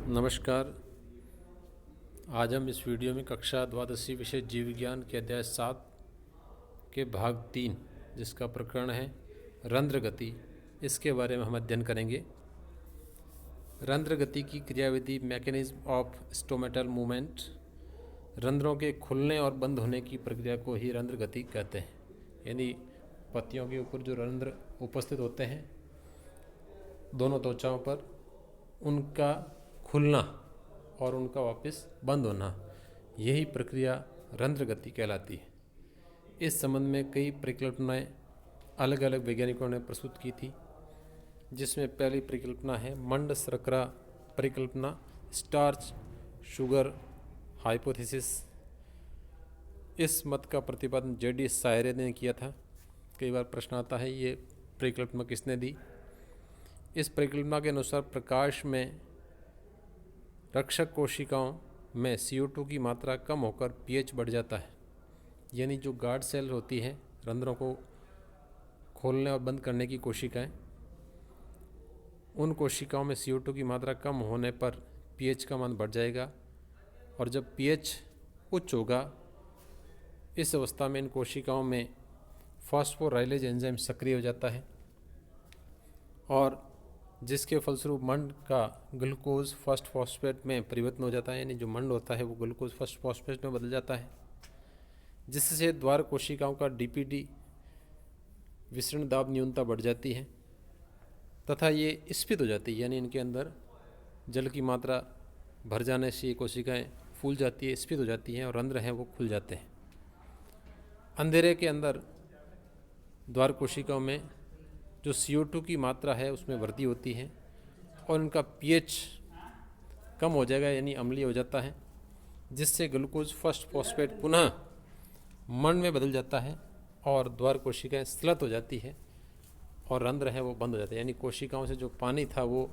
नमस्कार। आज हम इस वीडियो में कक्षा द्वादशी विषय जीव विज्ञान के अध्याय 7 के भाग 3 जिसका प्रकरण है रंध्र गति, इसके बारे में हम अध्ययन करेंगे। रंध्र गति की क्रियाविधि मैकेनिज्म ऑफ स्टोमेटल मूवमेंट, रंध्रों के खुलने और बंद होने की प्रक्रिया को ही रंध्र गति कहते हैं। यानी पत्तियों के ऊपर जो रंध्र उपस्थित होते हैं दोनों त्वचाओं पर, उनका खुलना और उनका वापस बंद होना, यही प्रक्रिया रंध्र गति कहलाती है। इस संबंध में कई परिकल्पनाएं अलग अलग वैज्ञानिकों ने प्रस्तुत की थी, जिसमें पहली परिकल्पना है मंड शर्करा परिकल्पना, स्टार्च शुगर हाइपोथेसिस। इस मत का प्रतिपादन जेडी सायरे ने किया था। कई बार प्रश्न आता है ये परिकल्पना किसने दी। इस परिकल्पना के अनुसार प्रकाश में रक्षक कोशिकाओं में CO2 की मात्रा कम होकर pH बढ़ जाता है। यानी जो गार्ड सेल होती है, रंध्रों को खोलने और बंद करने की कोशिकाएं, उन कोशिकाओं में CO2 की मात्रा कम होने पर pH का मान बढ़ जाएगा, और जब pH उच्च होगा, इस अवस्था में इन कोशिकाओं में फॉस्फोराइलेज एंजाइम सक्रिय हो जाता है, और जिसके फलस्वरूप मंड का ग्लूकोज फर्स्ट फॉस्फेट में परिवर्तन हो जाता है। यानी जो मंड होता है वो ग्लूकोज फर्स्ट फॉस्फेट में बदल जाता है, जिससे द्वार कोशिकाओं का DPD विसरण दाब न्यूनता बढ़ जाती है तथा ये स्फीत हो जाती है। यानी इनके अंदर जल की मात्रा भर जाने से ये कोशिकाएं फूल जाती है, स्फीत हो जाती हैं, और रंध्र हैं वो खुल जाते हैं। अंधेरे के अंदर द्वार कोशिकाओं में जो CO2 की मात्रा है उसमें वृद्धि होती है और उनका pH कम हो जाएगा, यानी अम्लीय हो जाता है, जिससे ग्लूकोज फर्स्ट फॉस्फेट पुनः मंड में बदल जाता है और द्वार कोशिकाएं स्लत हो जाती है और रंध्र है वो बंद हो जाते हैं। यानी कोशिकाओं से जो पानी था वो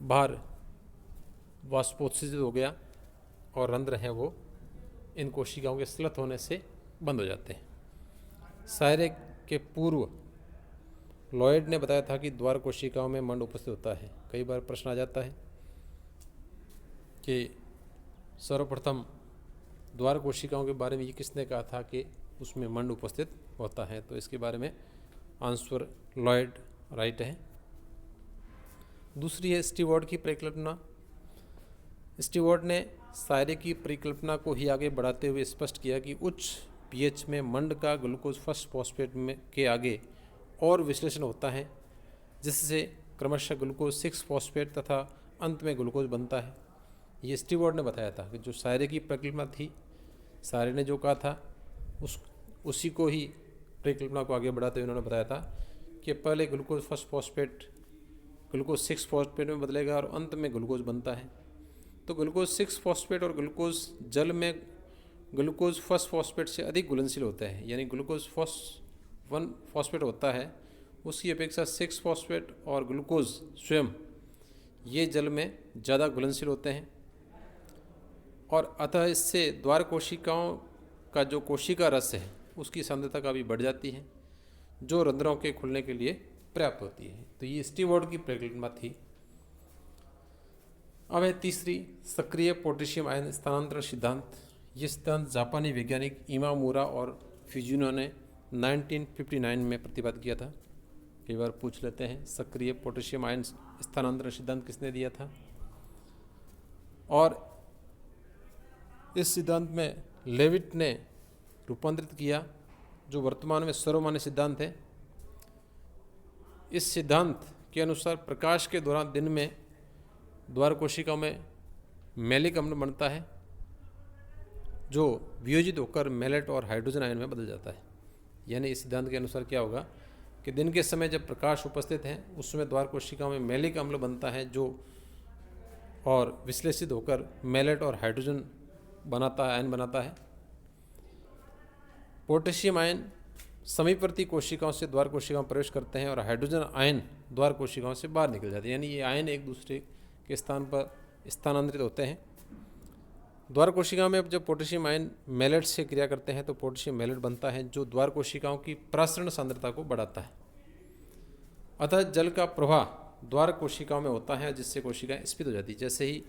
बाहर वाष्पोत्सर्जित हो गया और रंध्र है वो इन कोशिकाओं के स्लत होने से बंद हो जाते हैं। सायरे के पूर्व लॉयड ने बताया था कि द्वार कोशिकाओं में मंड उपस्थित होता है। कई बार प्रश्न आ जाता है कि सर्वप्रथम द्वार कोशिकाओं के बारे में ये किसने कहा था कि उसमें मंड उपस्थित होता है, तो इसके बारे में आंसर लॉयड राइट है। दूसरी है स्टीवर्ट की परिकल्पना। स्टीवर्ट ने सायरे की परिकल्पना को ही आगे बढ़ाते हुए स्पष्ट किया कि उच्च pH में मंड का ग्लूकोज फर्स्ट फॉस्फेट में के आगे और विश्लेषण होता है, जिससे क्रमशः ग्लूकोज 6 फॉस्फेट तथा अंत में ग्लूकोज बनता है। ये स्टीवर्ट ने बताया था कि जो सायरे की परिकल्पना थी, सायरे ने जो कहा था उसी को ही परिकल्पना को आगे बढ़ाते हुए उन्होंने बताया था कि पहले glucose first phosphate glucose 6 phosphate में बदलेगा और अंत में ग्लूकोज बनता है। तो ग्लूकोज 6 फॉस्फेट और ग्लूकोज जल में ग्लूकोज फर्स्ट फॉस्फेट से अधिक घुलनशील होता है। यानी ग्लूकोज 1 फॉस्फेट होता है, उसकी अपेक्षा 6 फॉस्फेट और ग्लूकोज स्वयं ये जल में ज़्यादा घुलनशील होते हैं, और अतः इससे द्वार कोशिकाओं का जो कोशिका रस है उसकी सांद्रता काफ़ी बढ़ जाती है, जो रंध्रों के खुलने के लिए पर्याप्त होती है। तो ये स्टीवर्ट की परिकल्पना थी। अब है तीसरी सक्रिय पोटेशियम आयन स्थानांतरण सिद्धांत। ये सिद्धांत जापानी वैज्ञानिक इमामुरा और फ्यूजिनो ने 1959 में प्रतिपादित किया था। कई बार पूछ लेते हैं सक्रिय पोटेशियम आयन स्थानांतरण सिद्धांत किसने दिया था, और इस सिद्धांत में लेविट ने रूपांतरित किया, जो वर्तमान में सर्वमान्य सिद्धांत है। इस सिद्धांत के अनुसार प्रकाश के दौरान दिन में द्वार कोशिकाओं में मैलिक अम्ल बनता है, जो वियोजित होकर मैलेट और हाइड्रोजन आयन में बदल जाता है। यानी इस सिद्धांत के अनुसार क्या होगा कि दिन के समय जब प्रकाश उपस्थित है उस समय द्वार कोशिकाओं में मैलिक अम्ल बनता है, जो और विश्लेषित होकर मैलेट और हाइड्रोजन बनाता है, आयन बनाता है। पोटेशियम आयन समीपवर्ती कोशिकाओं से द्वार कोशिकाओं में प्रवेश करते हैं और हाइड्रोजन आयन द्वार कोशिकाओं से बाहर निकल जाते हैं। यानी ये आयन एक दूसरे के स्थान पर स्थानांतरित होते हैं। द्वार कोशिकाओं में जब पोटेशियम आयन मैलेट से क्रिया करते हैं तो पोटेशियम मैलेट बनता है, जो द्वार कोशिकाओं की प्रसरण सांद्रता को बढ़ाता है। अतः जल का प्रवाह द्वार कोशिकाओं में होता है, जिससे कोशिकाएं स्फीत हो जाती है। जैसे ही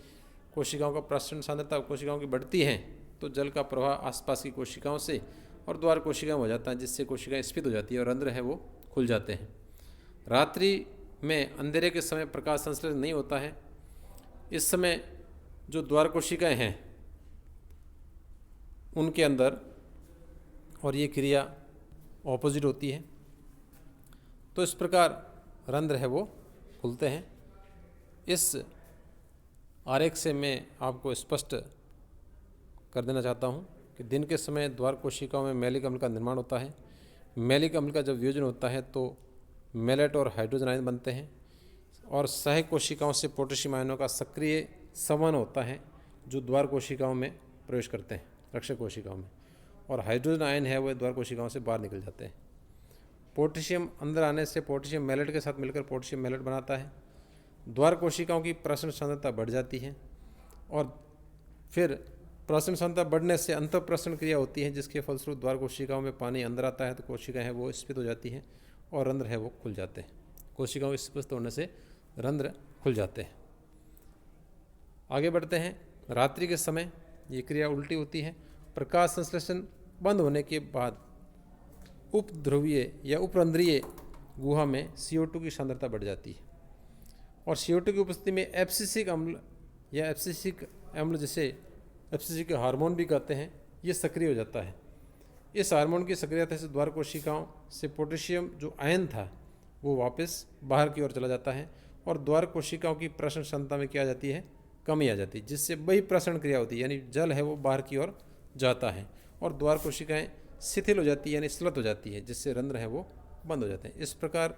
कोशिकाओं का प्रसरण सांद्रता कोशिकाओं की बढ़ती है तो जल का प्रवाह आसपास की कोशिकाओं से और द्वार कोशिकाओं में हो जाता है, जिससे कोशिकाएं स्फीत हो जाती है और रंध्र है वो खुल जाते हैं। रात्रि में अंधेरे के समय प्रकाश संश्लेषण नहीं होता है। इस समय जो द्वार कोशिकाएं हैं उनके अंदर और ये क्रिया ऑपोजिट होती है, तो इस प्रकार रंध्र है वो खुलते हैं। इस आरेख से मैं आपको स्पष्ट कर देना चाहता हूँ कि दिन के समय द्वार कोशिकाओं में मैलिक अम्ल का निर्माण होता है। मैलिक अम्ल का जब वियोजन होता है तो मैलेट और हाइड्रोजन आयन बनते हैं और सहायक कोशिकाओं से पोटेशियम आयनों का सक्रिय संवहन होता है जो द्वार कोशिकाओं में प्रवेश करते हैं, रक्षक कोशिकाओं में, और हाइड्रोजन आयन है वह द्वार कोशिकाओं से बाहर निकल जाते हैं। पोटेशियम अंदर आने से पोटेशियम मैलेट के साथ मिलकर पोटेशियम मैलेट बनाता है। द्वार कोशिकाओं की प्रसरण सांद्रता बढ़ जाती है और फिर प्रसरण सांद्रता बढ़ने से अंतःप्रसरण क्रिया होती है, जिसके फलस्वरूप द्वार कोशिकाओं में पानी अंदर आता है तो कोशिकाएं हैं वो स्फीत हो जाती हैं और रंध्र है वो खुल जाते हैं। कोशिकाओं के स्फीत होने से रंध्र खुल जाते हैं। आगे बढ़ते हैं। रात्रि के समय ये क्रिया उल्टी होती है। प्रकाश संश्लेषण बंद होने के बाद उपध्रुवीय या उपरंध्रीय गुहा में CO2 की सांद्रता बढ़ जाती है और CO2 की उपस्थिति में एब्सिसिक अम्ल या एब्सिसिक अम्ल, जिसे एब्सिसिक हार्मोन भी कहते हैं, ये सक्रिय हो जाता है। इस हार्मोन की सक्रियता से द्वार कोशिकाओं से पोटेशियम जो आयन था वो वापस बाहर की ओर चला जाता है और द्वार कोशिकाओं की प्रसरण क्षमता में क्या आ जाती है, कमी आ जाती है, जिससे वही प्रसरण क्रिया होती है, यानी जल है वो बाहर की ओर जाता है और द्वार कोशिकाएं शिथिल हो जाती है, यानी स्लत हो जाती है, जिससे रंध्र है वो बंद हो जाते हैं। इस प्रकार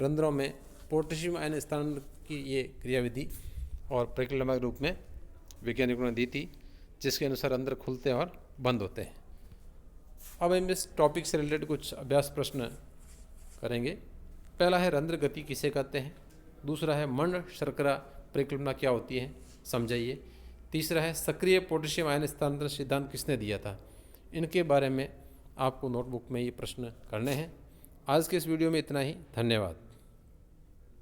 रंध्रों में पोटेशियम आयन स्थानांतरण की ये क्रियाविधि और परिकल्पनात्मक रूप में वैज्ञानिकों ने दी थी, जिसके अनुसार रंध्र खुलते और बंद होते हैं। अब हम इस टॉपिक से रिलेटेड कुछ अभ्यास प्रश्न करेंगे। पहला है रंध्र गति किसे कहते हैं। दूसरा है मंड शर्करा परिकल्पना क्या होती है, समझाइए। तीसरा है सक्रिय पोटेशियम आयन स्थानांतरण सिद्धांत किसने दिया था। इनके बारे में आपको नोटबुक में ये प्रश्न करने हैं। आज के इस वीडियो में इतना ही। धन्यवाद।